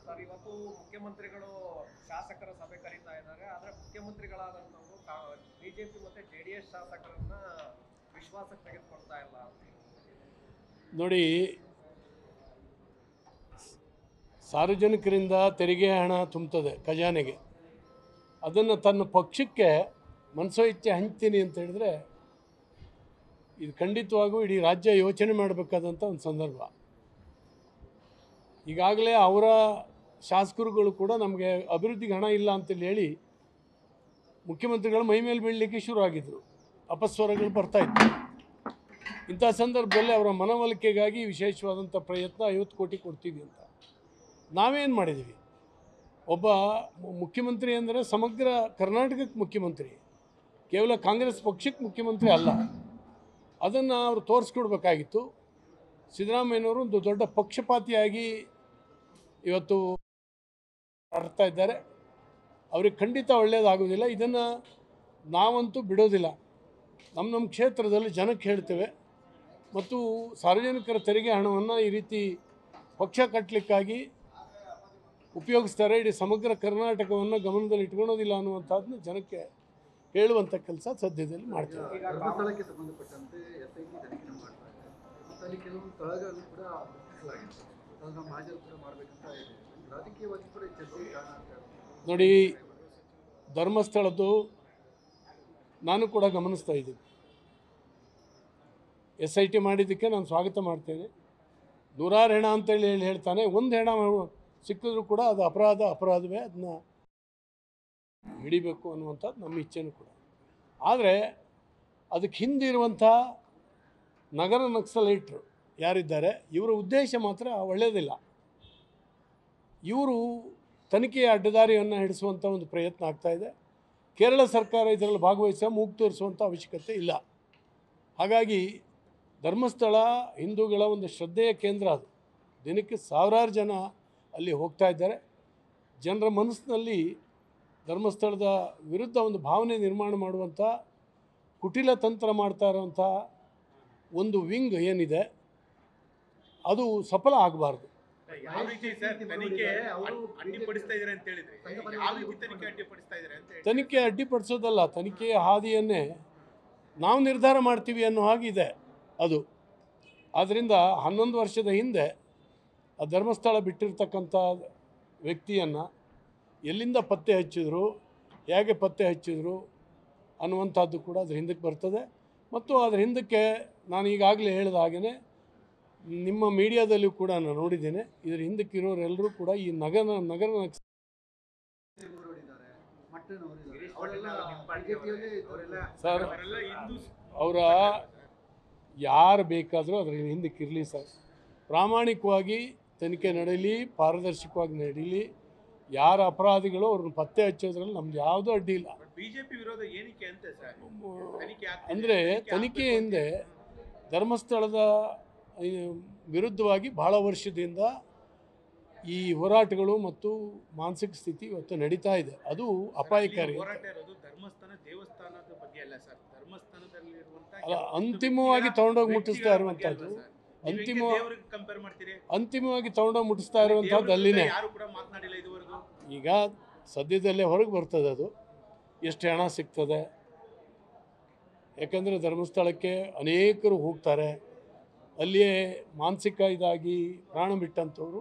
Sir, ಇವತ್ತು ಮುಖ್ಯಮಂತ್ರಿಗಳು ಶಾಸಕರ ಸಭೆ ಕರೀತಾ ಇದ್ದಾರೆ. ಆದ್ರೆ ಮುಖ್ಯಮಂತ್ರಿಗಳಾದಂಥವರು ಬಿಜೆಪಿ ಮತ್ತೆ ಜೆಡಿಎಸ್ ಶಾಸಕರನ್ನ ವಿಶ್ವಾಸಕ್ಕೆ ತೆಗೆದುಕೊಳ್ತಾ ಇಲ್ಲ ಅಂತ. ನೋಡಿ, ಸಾರ್ವಜನಿಕರಿಂದ ತೆರಿಗೆ ಹಣ ತುಂಬುತ್ತದೆ ಖಜಾನೆಗೆ, ಅದನ್ನು ತನ್ನ ಪಕ್ಷಕ್ಕೆ ಮನಸೋ ಇಚ್ಛೆ ಹಂಚ್ತೀನಿ ಅಂತ ಹೇಳಿದ್ರೆ ಇದು ಖಂಡಿತವಾಗೂ ಇಡೀ ರಾಜ್ಯ ಯೋಚನೆ ಮಾಡಬೇಕಾದಂಥ ಒಂದು ಸಂದರ್ಭ. ಈಗಾಗಲೇ ಅವರ ಶಾಸಕರುಗಳು ಕೂಡ ನಮಗೆ ಅಭಿವೃದ್ಧಿಗೆ ಹಣ ಇಲ್ಲ ಅಂತೇಳಿ ಹೇಳಿ ಮುಖ್ಯಮಂತ್ರಿಗಳು ಮೈ ಮೇಲೆ ಬೀಳಲಿಕ್ಕೆ ಶುರು ಆಗಿದ್ದರು, ಅಪಸ್ವರಗಳು ಬರ್ತಾಯಿತ್ತು. ಇಂಥ ಸಂದರ್ಭದಲ್ಲಿ ಅವರ ಮನವೊಲಿಕೆಗಾಗಿ ವಿಶೇಷವಾದಂಥ ಪ್ರಯತ್ನ 50 ಕೋಟಿ ಕೊಡ್ತೀವಿ ಅಂತ ನಾವೇನು ಮಾಡಿದ್ದೀವಿ. ಒಬ್ಬ ಮುಖ್ಯಮಂತ್ರಿ ಅಂದರೆ ಸಮಗ್ರ ಕರ್ನಾಟಕಕ್ಕೆ ಮುಖ್ಯಮಂತ್ರಿ, ಕೇವಲ ಕಾಂಗ್ರೆಸ್ ಪಕ್ಷಕ್ಕೆ ಮುಖ್ಯಮಂತ್ರಿ ಅಲ್ಲ. ಅದನ್ನು ಅವರು ತೋರಿಸ್ಕೊಡ್ಬೇಕಾಗಿತ್ತು. ಸಿದ್ದರಾಮಯ್ಯನವರು ಒಂದು ದೊಡ್ಡ ಪಕ್ಷಪಾತಿಯಾಗಿ ಇವತ್ತು ಆಡ್ತಾ ಇದ್ದಾರೆ. ಅವ್ರಿಗೆ ಖಂಡಿತ ಒಳ್ಳೆಯದಾಗೋದಿಲ್ಲ. ಇದನ್ನು ನಾವಂತೂ ಬಿಡೋದಿಲ್ಲ. ನಮ್ಮ ಕ್ಷೇತ್ರದಲ್ಲಿ ಜನಕ್ಕೆ ಹೇಳ್ತೇವೆ ಮತ್ತು ಸಾರ್ವಜನಿಕರ ತೆರಿಗೆ ಹಣವನ್ನು ಈ ರೀತಿ ಪಕ್ಷ ಕಟ್ಟಲಿಕ್ಕಾಗಿ ಉಪಯೋಗಿಸ್ತಾರೆ, ಇಡೀ ಸಮಗ್ರ ಕರ್ನಾಟಕವನ್ನು ಗಮನದಲ್ಲಿ ಇಟ್ಕೊಳೋದಿಲ್ಲ ಅನ್ನುವಂಥದ್ದನ್ನ ಜನಕ್ಕೆ ಹೇಳುವಂಥ ಕೆಲಸ ಸದ್ಯದಲ್ಲಿ ಮಾಡ್ತಾರೆ. ಧರ್ಮಸ್ಥಳಕ್ಕೆ ಸಂಬಂಧಪಟ್ಟಂತೆ SIT ತನಿಖೆ ಮಾಡ್ತಾರೆ ಮತ್ತು ಅಲ್ಲಿ ಕೆಲವು ಸ್ಥಳಗಳನ್ನು ಕೂಡ ಗುರುತಿಸಲಾಗಿದೆ. ಅದನ್ನು ಮಹಾಜರು ಕೂಡ ಮಾಡಬೇಕಂತ ಇದೆ. ರಾಜಕೀಯವಾಗಿ ಕೂಡ ಚರ್ಚೆಗೆ ಕಾರಣ ಆಗ್ತದೆ. ನೋಡಿ, ಧರ್ಮಸ್ಥಳದ್ದು ನಾನು ಕೂಡ ಗಮನಿಸ್ತಾ ಇದ್ದೀನಿ. SIT ಮಾಡಿದ್ದಕ್ಕೆ ನಾನು ಸ್ವಾಗತ ಮಾಡ್ತೇನೆ. ನೂರಾರು ಹೆಣ ಅಂತೇಳಿ ಹೇಳ್ತಾನೆ, ಒಂದು ಹೆಣ ಸಿಕ್ಕಿದ್ರೂ ಕೂಡ ಅದು ಅಪರಾಧವೇ, ಅದನ್ನ ಹಿಡಿಬೇಕು ಅನ್ನುವಂಥದ್ದು ನಮ್ಮ ಇಚ್ಛೆನೂ ಕೂಡ. ಆದರೆ ಅದಕ್ಕೆ ಹಿಂದಿರುವಂಥ ನಗರ ನಕ್ಸಲೈಟ್ರು ಯಾರಿದ್ದಾರೆ, ಇವರ ಉದ್ದೇಶ ಮಾತ್ರ ಒಳ್ಳೆಯದಿಲ್ಲ. ಇವರು ತನಿಖೆಯ ಅಡ್ಡದಾರಿಯನ್ನು ಹಿಡಿಸುವಂಥ ಒಂದು ಪ್ರಯತ್ನ ಆಗ್ತಾಯಿದೆ. ಕೇರಳ ಸರ್ಕಾರ ಇದರಲ್ಲಿ ಭಾಗವಹಿಸಿ ಮೂಗು ತೋರಿಸುವಂಥ ಅವಶ್ಯಕತೆ ಇಲ್ಲ. ಹಾಗಾಗಿ ಧರ್ಮಸ್ಥಳ ಹಿಂದೂಗಳ ಒಂದು ಶ್ರದ್ಧೆಯ ಕೇಂದ್ರ. ಅದು ದಿನಕ್ಕೆ ಸಾವಿರಾರು ಜನ ಅಲ್ಲಿ ಹೋಗ್ತಾ ಇದ್ದಾರೆ. ಜನರ ಮನಸ್ಸಿನಲ್ಲಿ ಧರ್ಮಸ್ಥಳದ ವಿರುದ್ಧ ಒಂದು ಭಾವನೆ ನಿರ್ಮಾಣ ಮಾಡುವಂಥ ಕುಟಿಲ ತಂತ್ರ ಮಾಡ್ತಾ ಇರುವಂಥ ಒಂದು ವಿಂಗ್ ಏನಿದೆ ಅದು ಸಫಲ ಆಗಬಾರ್ದು. ಯಾವ ರೀತಿ ಸರ್ ತನಿಖೆ ಅಡ್ಡಿಪಡಿಸ್ತಾ ಇದ್ದಾರೆ ಅಂತ ಹೇಳಿದ್ರೆ, ಯಾವ ರೀತಿ ತನಿಖೆ ಅಡ್ಡಿಪಡಿಸ್ತಾ ಇದ್ದಾರೆ ಅಂತ ಹೇಳಿ? ತನಿಖೆ ಅಡ್ಡಿಪಡಿಸೋದಲ್ಲ, ತನಿಖೆಯ ಹಾದಿಯನ್ನೇ ನಾವು ನಿರ್ಧಾರ ಮಾಡ್ತೀವಿ ಅನ್ನೋ ಹಾಗಿದೆ ಅದು. ಆದ್ದರಿಂದ 11 ವರ್ಷದ ಹಿಂದೆ ಆ ಧರ್ಮಸ್ಥಳ ಬಿಟ್ಟಿರ್ತಕ್ಕಂಥ ವ್ಯಕ್ತಿಯನ್ನು ಎಲ್ಲಿಂದ ಪತ್ತೆ ಹಚ್ಚಿದ್ರು, ಹೇಗೆ ಪತ್ತೆ ಹಚ್ಚಿದ್ರು ಅನ್ನುವಂಥದ್ದು ಕೂಡ ಅದ್ರ ಹಿಂದಕ್ಕೆ ಬರ್ತದೆ. ಮತ್ತು ಅದ್ರ ಹಿಂದಕ್ಕೆ ನಾನು ಈಗಾಗಲೇ ಹೇಳಿದ ಹಾಗೆಯೇ ನಿಮ್ಮ ಮೀಡಿಯಾದಲ್ಲೂ ಕೂಡ ನಾನು ನೋಡಿದ್ದೇನೆ, ಇದರ ಹಿಂದಕ್ಕೆ ಇರೋರೆಲ್ಲರೂ ಕೂಡ ಈ ನಗರ ಸರ್, ಅವರ ಯಾರು ಬೇಕಾದರೂ ಅದರ ಹಿಂದಕ್ಕೆ ಇರಲಿ ಸರ್. ಪ್ರಾಮಾಣಿಕವಾಗಿ ತನಿಖೆ ನಡೀಲಿ, ಪಾರದರ್ಶಕವಾಗಿ ನಡೀಲಿ. ಯಾರ ಅಪರಾಧಿಗಳು ಅವ್ರನ್ನ ಪತ್ತೆ ಹಚ್ಚೋದ್ರಲ್ಲಿ ನಮ್ದು ಯಾವುದೂ ಅಡ್ಡಿ ಇಲ್ಲ. ಬಿಜೆಪಿ ವಿರೋಧ ಏನಕ್ಕೆ ಅಂತ ಸರ್? ಅಂದರೆ ತನಿಖೆ ಹಿಂದೆ ಧರ್ಮಸ್ಥಳದ ವಿರುದ್ಧವಾಗಿ ಬಹಳ ವರ್ಷದಿಂದ ಈ ಹೋರಾಟಗಳು ಮತ್ತು ಮಾನಸಿಕ ಸ್ಥಿತಿ ಇವತ್ತು ನಡೀತಾ ಇದೆ. ಅದು ಅಪಾಯಕಾರಿ. ಹೋರಾಟ ಇರೋದು ಧರ್ಮಸ್ಥಾನ ದೇವಸ್ಥಾನದ ಬಗ್ಗೆ ಅಲ್ಲ ಸರ್, ಧರ್ಮಸ್ಥಾನದಲ್ಲಿರುವಂತಹ ಅಲ್ಲ, ಅಂತಿಮವಾಗಿ ತಗೊಂಡೋಗಿ ಮುಟ್ಟಿಸ್ತಾ ಇರುವಂಥದ್ದು, ಅಂತಿಮವಾಗಿ ತಗೊಂಡೋಗಿ ಮುಟ್ಟಿಸ್ತಾ ಇರುವಂಥದ್ದು ಅಲ್ಲಿನೇ. ಯಾರು ಕೂಡ ಮಾತನಾಡಿಲ್ಲ ಇದುವರೆಗೂ. ಈಗ ಸದ್ಯದಲ್ಲೇ ಹೊರಗೆ ಬರ್ತದೆ ಅದು ಎಷ್ಟು ಹಣ ಸಿಗ್ತದೆ. ಯಾಕಂದರೆ ಧರ್ಮಸ್ಥಳಕ್ಕೆ ಅನೇಕರು ಹೋಗ್ತಾರೆ, ಅಲ್ಲಿಯೇ ಮಾನಸಿಕ ಇದಾಗಿ ಪ್ರಾಣ ಬಿಟ್ಟಂಥವ್ರು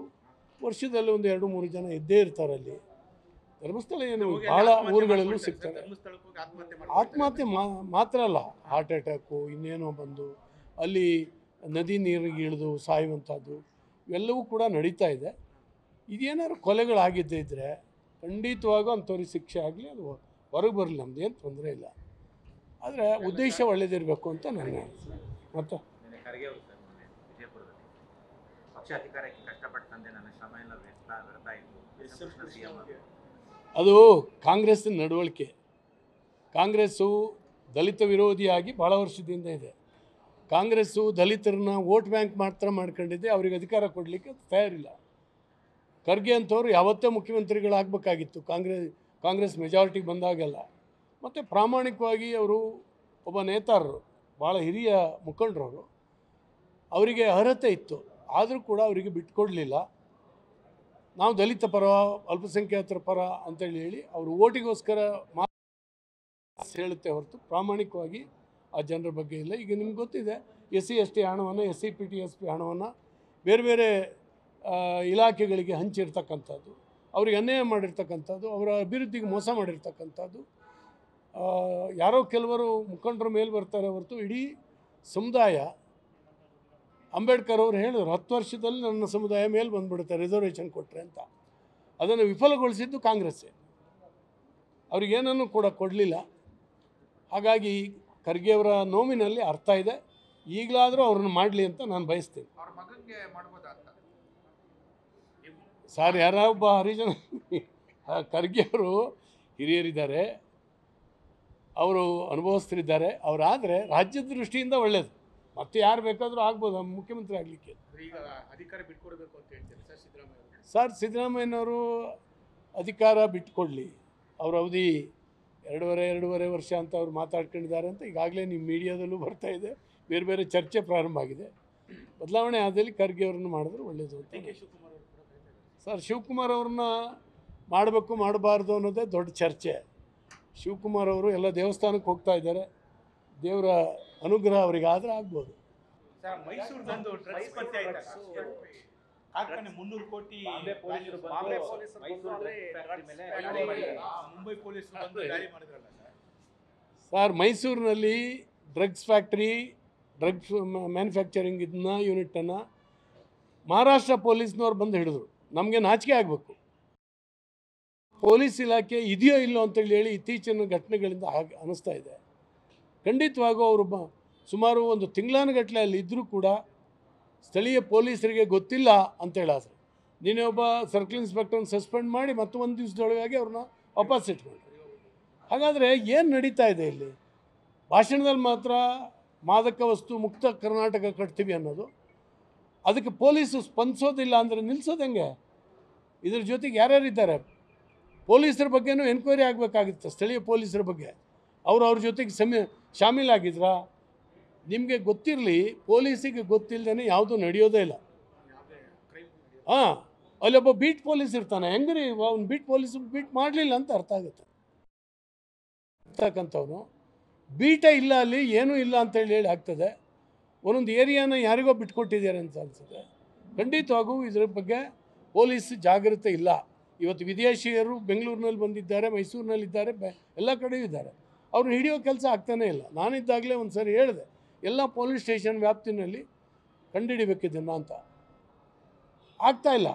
ವರ್ಷದಲ್ಲಿ ಒಂದು 2-3 ಜನ ಇದ್ದೇ ಇರ್ತಾರೆ ಅಲ್ಲಿ. ಧರ್ಮಸ್ಥಳ ಏನು ಭಾಳ ಊರುಗಳಲ್ಲೂ ಸಿಗ್ತಾರೆ. ಆತ್ಮಹತ್ಯೆ ಮಾತ್ರ ಅಲ್ಲ, ಹಾರ್ಟ್ ಅಟ್ಯಾಕು ಇನ್ನೇನೋ ಬಂದು ಅಲ್ಲಿ ನದಿ ನೀರಿಗೆ ಇಳಿದು ಸಾಯುವಂಥದ್ದು ಇವೆಲ್ಲವೂ ಕೂಡ ನಡೀತಾ ಇದೆ. ಇದೇನಾದ್ರು ಕೊಲೆಗಳಾಗಿದ್ದೇ ಇದ್ದರೆ ಖಂಡಿತವಾಗೂ ಅಂಥವ್ರಿಗೆ ಶಿಕ್ಷೆ ಆಗಲಿ, ಅದು ಹೊರಗೆ ಬರಲಿ, ನಮ್ಮದೇನು ತೊಂದರೆ ಇಲ್ಲ. ಆದರೆ ಉದ್ದೇಶ ಒಳ್ಳೇದಿರಬೇಕು ಅಂತ ನಾನು ಹೇಳ್ತೀನಿ. ಮತ್ತು ಅದು ಕಾಂಗ್ರೆಸ್ಸಿನ ನಡವಳಿಕೆ. ಕಾಂಗ್ರೆಸ್ಸು ದಲಿತ ವಿರೋಧಿಯಾಗಿ ಭಾಳ ವರ್ಷದಿಂದ ಇದೆ. ಕಾಂಗ್ರೆಸ್ಸು ದಲಿತರನ್ನ ವೋಟ್ ಬ್ಯಾಂಕ್ ಮಾತ್ರ ಮಾಡ್ಕೊಂಡಿದ್ದೆ, ಅವ್ರಿಗೆ ಅಧಿಕಾರ ಕೊಡಲಿಕ್ಕೆ ತಯಾರಿಲ್ಲ. ಖರ್ಗೆ ಅಂಥವ್ರು ಯಾವತ್ತೇ ಮುಖ್ಯಮಂತ್ರಿಗಳಾಗಬೇಕಾಗಿತ್ತು ಕಾಂಗ್ರೆಸ್ ಮೆಜಾರಿಟಿಗೆ ಬಂದಾಗೆಲ್ಲ. ಮತ್ತು ಪ್ರಾಮಾಣಿಕವಾಗಿ ಅವರು ಒಬ್ಬ ನೇತಾರರು, ಭಾಳ ಹಿರಿಯ ಮುಖಂಡರವರು, ಅವರಿಗೆ ಅರ್ಹತೆ ಇತ್ತು. ಆದರೂ ಕೂಡ ಅವರಿಗೆ ಬಿಟ್ಕೊಡಲಿಲ್ಲ. ನಾವು ದಲಿತ ಪರ ಅಲ್ಪಸಂಖ್ಯಾತರ ಪರ ಅಂತೇಳಿ ಹೇಳಿ ಅವರು ಓಟಿಗೋಸ್ಕರ ಹೇಳುತ್ತೆ ಹೊರತು ಪ್ರಾಮಾಣಿಕವಾಗಿ ಆ ಜನರ ಬಗ್ಗೆ ಇಲ್ಲ. ಈಗ ನಿಮ್ಗೆ ಗೊತ್ತಿದೆ SC/ST ಹಣವನ್ನು SC/PTSP ಹಣವನ್ನು ಬೇರೆ ಬೇರೆ ಇಲಾಖೆಗಳಿಗೆ ಹಂಚಿರ್ತಕ್ಕಂಥದ್ದು, ಅವ್ರಿಗೆ ಅನ್ಯಾಯ ಮಾಡಿರ್ತಕ್ಕಂಥದ್ದು, ಅವರ ಅಭಿವೃದ್ಧಿಗೆ ಮೋಸ ಮಾಡಿರ್ತಕ್ಕಂಥದ್ದು. ಯಾರೋ ಕೆಲವರು ಮುಖಂಡರ ಮೇಲೆ ಬರ್ತಾರೆ ಹೊರತು ಇಡೀ ಸಮುದಾಯ, ಅಂಬೇಡ್ಕರ್ ಅವರು ಹೇಳಿದ್ರು 10 ವರ್ಷದಲ್ಲಿ ನನ್ನ ಸಮುದಾಯ ಮೇಲೆ ಬಂದುಬಿಡುತ್ತೆ ರಿಸರ್ವೇಷನ್ ಕೊಟ್ಟರೆ ಅಂತ. ಅದನ್ನು ವಿಫಲಗೊಳಿಸಿದ್ದು ಕಾಂಗ್ರೆಸ್ಸೇ, ಅವ್ರಿಗೇನನ್ನು ಕೂಡ ಕೊಡಲಿಲ್ಲ. ಹಾಗಾಗಿ ಖರ್ಗೆ ಅವರ ನೋವಿನಲ್ಲಿ ಅರ್ಥ ಇದೆ. ಈಗಲಾದರೂ ಅವ್ರನ್ನ ಮಾಡಲಿ ಅಂತ ನಾನು ಬಯಸ್ತೀನಿ. ಅವ್ರ ಮಗನಿಗೆ ಮಾಡ್ಬೋದಾ ಅಂತ ಸರ್, ಯಾರೋ ಒಬ್ಬ ಹರಿಜನ ಖರ್ಗೆ ಅವರು ಹಿರಿಯರಿದ್ದಾರೆ, ಅವರು ಅನುಭವಿಸ್ತಿದ್ದಾರೆ. ಅವರಾದರೆ ರಾಜ್ಯದ ದೃಷ್ಟಿಯಿಂದ ಒಳ್ಳೆಯದು. ಮತ್ತೆ ಯಾರು ಬೇಕಾದರೂ ಆಗ್ಬೋದು ಮುಖ್ಯಮಂತ್ರಿ ಆಗಲಿಕ್ಕೆ. ಈಗ ಅಧಿಕಾರ ಬಿಟ್ಕೊಡ್ಬೇಕು ಅಂತ ಹೇಳ್ತಾರೆ ಸರ್ ಸಿದ್ದರಾಮಯ್ಯ. ಸರ್, ಸಿದ್ದರಾಮಯ್ಯನವರು ಅಧಿಕಾರ ಬಿಟ್ಟುಕೊಡಲಿ. ಅವ್ರ ಅವಧಿ 2.5 ವರ್ಷ ಅಂತ ಅವ್ರು ಮಾತಾಡ್ಕೊಂಡಿದ್ದಾರೆ ಅಂತ ಈಗಾಗಲೇ ನಿಮ್ಮ ಮೀಡಿಯಾದಲ್ಲೂ ಬರ್ತಾ ಇದೆ. ಬೇರೆ ಬೇರೆ ಚರ್ಚೆ ಪ್ರಾರಂಭ ಆಗಿದೆ. ಬದಲಾವಣೆ ಆದಲ್ಲಿ ಖರ್ಗೆ ಅವ್ರನ್ನ ಮಾಡಿದ್ರೆ ಒಳ್ಳೆಯದು ಅಂತ. ಸರ್, ಶಿವಕುಮಾರ್ ಅವ್ರನ್ನ ಮಾಡಬೇಕು ಮಾಡಬಾರ್ದು ಅನ್ನೋದೇ ದೊಡ್ಡ ಚರ್ಚೆ. ಶಿವಕುಮಾರ್ ಅವರು ಎಲ್ಲ ದೇವಸ್ಥಾನಕ್ಕೆ ಹೋಗ್ತಾ ಇದ್ದಾರೆ. ದೇವರ ಅನುಗ್ರಹ ಅವರಿಗೆ ಆದರೆ ಆಗ್ಬೋದು. ಸರ್, ಮೈಸೂರಿನೊಂದು ಡ್ರಗ್ಸ್ ಪತ್ತೆ ಆಯ್ತಾ? ಕಾರ್ಖಾನೆ 300 ಕೋಟಿ ಮುಂಬೈ ಪೊಲೀಸರು ಬಂದು ದಾಳಿ ಮಾಡಿದ್ರಲ್ಲ ಸರ್, ಮೈಸೂರಿನಲ್ಲಿ ಡ್ರಗ್ಸ್ ಫ್ಯಾಕ್ಟ್ರಿ, ಡ್ರಗ್ಸ್ ಮ್ಯಾನುಫ್ಯಾಕ್ಚರಿಂಗ್ ಇದನ್ನ ಯೂನಿಟನ್ನು ಮಹಾರಾಷ್ಟ್ರ ಪೊಲೀಸ್ನವ್ರು ಬಂದು ಹಿಡಿದ್ರು. ನಮಗೆ ನಾಚಿಕೆ ಆಗಬೇಕು. ಪೊಲೀಸ್ ಇಲಾಖೆ ಇದೆಯೋ ಇಲ್ಲೋ ಅಂತೇಳಿ ಹೇಳಿ ಇತ್ತೀಚಿನ ಘಟನೆಗಳಿಂದ ಹಾಗೆ ಅನ್ನಿಸ್ತಾ ಇದೆ. ಖಂಡಿತವಾಗೂ ಅವರು ಸುಮಾರು 1 ತಿಂಗಳಾನುಗಟ್ಟಲೆ ಅಲ್ಲಿ ಇದ್ದರೂ ಕೂಡ ಸ್ಥಳೀಯ ಪೊಲೀಸರಿಗೆ ಗೊತ್ತಿಲ್ಲ ಅಂತೇಳಾದ್ರೆ ನೀನೇ ಒಬ್ಬ ಸರ್ಕಲ್ ಇನ್ಸ್ಪೆಕ್ಟರ್ನ ಸಸ್ಪೆಂಡ್ ಮಾಡಿ ಮತ್ತು 1 ದಿವಸದೊಳಗಾಗಿ ಅವ್ರನ್ನ ವಾಪಸ್ ಇಟ್ಕೊಂಡ್ರು. ಹಾಗಾದರೆ ಏನು ನಡೀತಾ ಇದೆ ಇಲ್ಲಿ? ಭಾಷಣದಲ್ಲಿ ಮಾತ್ರ ಮಾದಕ ವಸ್ತು ಮುಕ್ತ ಕರ್ನಾಟಕ ಕಟ್ತೀವಿ ಅನ್ನೋದು, ಅದಕ್ಕೆ ಪೊಲೀಸು ಸ್ಪಂದಿಸೋದಿಲ್ಲ ಅಂದರೆ ನಿಲ್ಲಿಸೋದು ಹೆಂಗೆ? ಇದ್ರ ಜೊತೆಗೆ ಯಾರ್ಯಾರಿದ್ದಾರೆ? ಪೊಲೀಸರ ಬಗ್ಗೆನೂ ಎನ್ಕ್ವೈರಿ ಆಗಬೇಕಾಗಿತ್ತು, ಸ್ಥಳೀಯ ಪೊಲೀಸರ ಬಗ್ಗೆ. ಅವ್ರ ಜೊತೆಗೆ ಶಾಮೀಲಾಗಿದ್ರಾ? ನಿಮಗೆ ಗೊತ್ತಿರಲಿ, ಪೊಲೀಸಿಗೆ ಗೊತ್ತಿಲ್ಲದೇ ಯಾವುದೂ ನಡೆಯೋದೇ ಇಲ್ಲ. ಹಾಂ, ಅಲ್ಲೊಬ್ಬ ಬೀಟ್ ಪೊಲೀಸ್ ಇರ್ತಾನೆ. ಹೆಂಗ್ರಿ ಅವ್ನು ಬೀಟ್ ಪೊಲೀಸ್ ಬೀಟ್ ಮಾಡಲಿಲ್ಲ ಅಂತ ಅರ್ಥ ಆಗುತ್ತೆ. ಅಂತಕ್ಕಂಥವನು ಬೀಟೇ ಇಲ್ಲ, ಅಲ್ಲಿ ಏನೂ ಇಲ್ಲ ಅಂತೇಳಿ ಆಗ್ತದೆ. ಒಂದೊಂದು ಏರಿಯಾನ ಯಾರಿಗೋ ಬಿಟ್ಕೊಟ್ಟಿದ್ದಾರೆ ಅಂತ ಅನಿಸುತ್ತೆ. ಖಂಡಿತವಾಗೂ ಇದರ ಬಗ್ಗೆ ಪೊಲೀಸ್ ಜಾಗೃತಿ ಇಲ್ಲ. ಇವತ್ತು ವಿದೇಶಿಯರು ಬೆಂಗಳೂರಿನಲ್ಲಿ ಬಂದಿದ್ದಾರೆ, ಮೈಸೂರಿನಲ್ಲಿದ್ದಾರೆ, ಎಲ್ಲ ಕಡೆಯೂ ಇದ್ದಾರೆ. ಅವ್ರನ್ನ ಹಿಡಿಯೋ ಕೆಲಸ ಆಗ್ತಾನೇ ಇಲ್ಲ. ನಾನಿದ್ದಾಗಲೇ ಒಂದು ಸರಿ ಹೇಳಿದೆ, ಎಲ್ಲ ಪೊಲೀಸ್ ಸ್ಟೇಷನ್ ವ್ಯಾಪ್ತಿನಲ್ಲಿ ಕಂಡುಹಿಡಿಬೇಕಿದ್ದನ್ನು ಅಂತ. ಆಗ್ತಾ ಇಲ್ಲ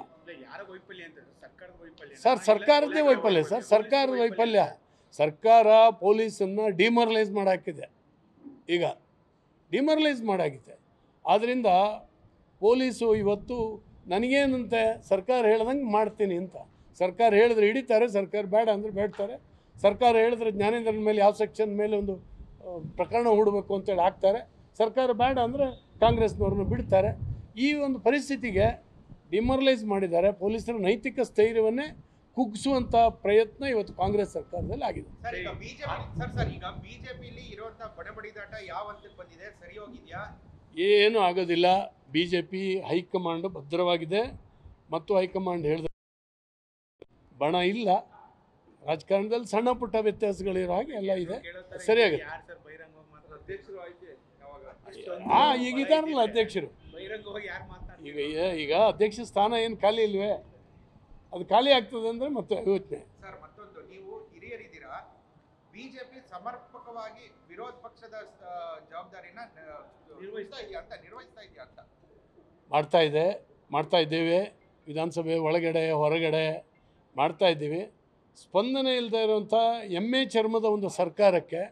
ಸರ್, ಸರ್ಕಾರದ್ದೇ ವೈಫಲ್ಯ ಸರ್, ಸರ್ಕಾರದ ವೈಫಲ್ಯ. ಸರ್ಕಾರ ಪೊಲೀಸನ್ನು ಡಿಮೊರಲೈಸ್ ಮಾಡಾಕಿದೆ, ಈಗ ಡಿಮೊರಲೈಸ್ ಮಾಡಾಗಿದೆ. ಆದ್ದರಿಂದ ಪೊಲೀಸು ಇವತ್ತು ನನಗೇನಂತೆ ಸರ್ಕಾರ ಹೇಳ್ದಂಗೆ ಮಾಡ್ತೀನಿ ಅಂತ. ಸರ್ಕಾರ ಹೇಳಿದ್ರೆ ಹಿಡಿತಾರೆ, ಸರ್ಕಾರ ಬೇಡ ಅಂದರೆ ಬೇಡ್ತಾರೆ. ಸರ್ಕಾರ ಹೇಳಿದ್ರೆ ಜ್ಞಾನೇಂದ್ರನ ಮೇಲೆ ಯಾವ ಸೆಕ್ಷನ್ ಮೇಲೆ ಒಂದು ಪ್ರಕರಣ ಹೂಡಬೇಕು ಅಂತೇಳಿ ಹಾಕ್ತಾರೆ. ಸರ್ಕಾರ ಬೇಡ ಅಂದರೆ ಕಾಂಗ್ರೆಸ್ನವ್ರನ್ನ ಬಿಡ್ತಾರೆ. ಈ ಒಂದು ಪರಿಸ್ಥಿತಿಗೆ ಡಿಮೊರಲೈಸ್ ಮಾಡಿದ್ದಾರೆ. ಪೊಲೀಸರ ನೈತಿಕ ಸ್ಥೈರ್ಯವನ್ನೇ ಕುಗ್ಗಿಸುವಂಥ ಪ್ರಯತ್ನ ಇವತ್ತು ಕಾಂಗ್ರೆಸ್ ಸರ್ಕಾರದಲ್ಲಿ ಆಗಿದೆ. ಈಗ ಬಿಜೆಪಿಯಲ್ಲಿ ಇರುವಂತಹ ಬಡಬಡಿದಾಟ ಯಾವ ಹಂತಕ್ಕೆ ಬಂದಿದೆ? ಸರಿ ಹೋಗಿದೆಯಾ? ಏನೂ ಆಗೋದಿಲ್ಲ. BJP ಹೈಕಮಾಂಡ್ ಭದ್ರವಾಗಿದೆ ಮತ್ತು ಹೈಕಮಾಂಡ್ ಹೇಳಿದ ಬಣ ಇಲ್ಲ. ರಾಜಕಾರಣದಲ್ಲಿ ಸಣ್ಣ ಪುಟ್ಟ ವ್ಯತ್ಯಾಸಗಳಿರೋ ಹಾಗೆ ಎಲ್ಲ ಇದೆ, ಸರಿಯಾಗುತ್ತೆ. ಈಗ ಇದಾರಲ್ಲ ಅಧ್ಯಕ್ಷರು, ಈಗ ಅಧ್ಯಕ್ಷ ಸ್ಥಾನ ಏನು ಖಾಲಿ ಇಲ್ವೇ? ಅದು ಖಾಲಿ ಆಗ್ತದೆ ಅಂದರೆ ಮತ್ತೆ ಯೋಚನೆ. ಸರ್, ಮತ್ತೊಂದು, ನೀವು ಹಿರಿಯರಿದ್ದೀರಾ, ಬಿಜೆಪಿ ಸಮರ್ಪಕವಾಗಿ ವಿರೋಧ ಪಕ್ಷದ ಜವಾಬ್ದಾರಿನ ನಿರ್ವಹಿಸ್ತಾ ಇದೆಯಾ ಅಂತ? ಮಾಡ್ತಾ ಇದ್ದೇವೆ. ವಿಧಾನಸಭೆ ಒಳಗಡೆ ಹೊರಗಡೆ ಮಾಡ್ತಾ ಇದ್ದೀವಿ. ಸ್ಪಂದನೆ ಇಲ್ಲದೆ ಇರುವಂಥ ಎಮ್ಮೆ ಚರ್ಮದ ಒಂದು ಸರ್ಕಾರಕ್ಕೆ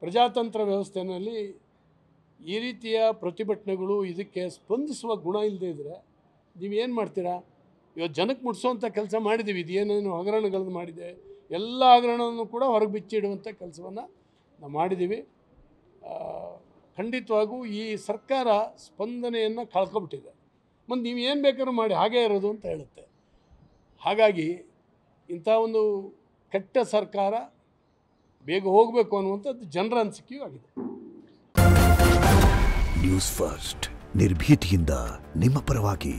ಪ್ರಜಾತಂತ್ರ ವ್ಯವಸ್ಥೆಯಲ್ಲಿ ಈ ರೀತಿಯ ಪ್ರತಿಭಟನೆಗಳು ಇದಕ್ಕೆ ಸ್ಪಂದಿಸುವ ಗುಣ ಇಲ್ಲದೆ ಇದ್ದರೆ ನೀವೇನು ಮಾಡ್ತೀರಾ? ಇವತ್ತು ಜನಕ್ಕೆ ಮುಟ್ಸೋವಂಥ ಕೆಲಸ ಮಾಡಿದ್ದೀವಿ. ಇದು ಏನೇನು ಹಗರಣಗಳನ್ನು ಮಾಡಿದೆ, ಎಲ್ಲ ಹಗರಣವನ್ನು ಕೂಡ ಹೊರಗೆ ಬಿಚ್ಚಿಡುವಂಥ ಕೆಲಸವನ್ನು ನಾವು ಮಾಡಿದ್ದೀವಿ. ಖಂಡಿತವಾಗೂ ಈ ಸರ್ಕಾರ ಸ್ಪಂದನೆಯನ್ನು ಕಳ್ಕೊಬಿಟ್ಟಿದೆ. ಮತ್ತು ನೀವು ಏನು ಬೇಕಾದ್ರೂ ಮಾಡಿ ಹಾಗೇ ಇರೋದು ಅಂತ ಹೇಳುತ್ತೆ. ಹಾಗಾಗಿ ಇಂಥ ಒಂದು ಕೆಟ್ಟ ಸರ್ಕಾರ ಬೇಗ ಹೋಗಬೇಕು ಅನ್ನುವಂಥದ್ದು ಜನರ ಅನಿಸಿಕೆಯೂ ಆಗಿದೆ. ನ್ಯೂಸ್ ಫಸ್ಟ್ ನಿರ್ಭೀತಿಯಿಂದ ನಿಮ್ಮ ಪರವಾಗಿ.